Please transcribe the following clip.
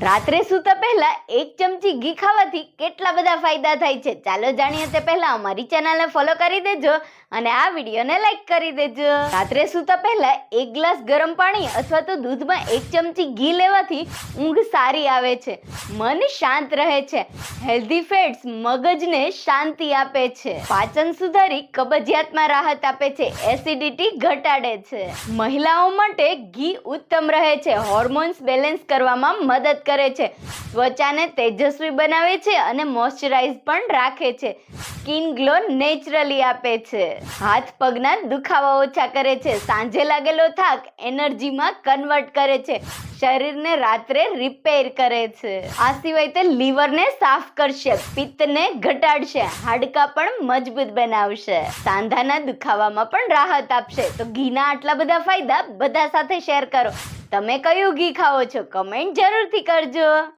રાત્રે સૂતા પહેલા 1 ચમચી ઘી ખાવાથી કેટલા બધા ફાયદા થાય છે, ચાલો જાણીએ તે પહેલા અમારી ચેનલને ફોલો કરી દેજો અને આ વિડીયોને લાઈક કરી દેજો. રાત્રે સૂતા પહેલા 1 ગ્લાસ ગરમ પાણી અથવા તો દૂધમાં 1 ચમચી ઘી લેવાથી ઊંઘ સારી આવે છે, મન શાંત રહે છે, હેલ્ધી ફેટ્સ મગજને શાંતિ આપે છે, પાચન સુધારી કબજિયાતમાં રાહત આપે છે, એસિડિટી ઘટાડે છે. મહિલાઓ માટે ઘી ઉત્તમ રહે છે, હોર્મોન્સ બેલેન્સ કરવામાં મદદ કરે છે, ત્વચાને તેજસ્વી બનાવે છે અને મોઇશ્ચરાઇઝ પણ રાખે છે, સ્કિન ગ્લો નેચરલી આપે છે, હાથ પગના દુખાવા ઓછા કરે છે, સાંજે લાગેલો થાક એનર્જીમાં કન્વર્ટ કરે છે, શરીરને રાત્રે રિપેર કરે છે. આ સિવાય તે લીવરને સાફ કરશે, પિત્તને ઘટાડશે, હાડકાં પણ મજબૂત બનાવશે, સાંધાના દુખાવામાં પણ રાહત આપશે. તો ઘીના આટલા બધા ફાયદા બધા સાથે શેર કરો. તમે કયું ઘી ખાઓ છો કમેન્ટ જરૂરથી કરજો.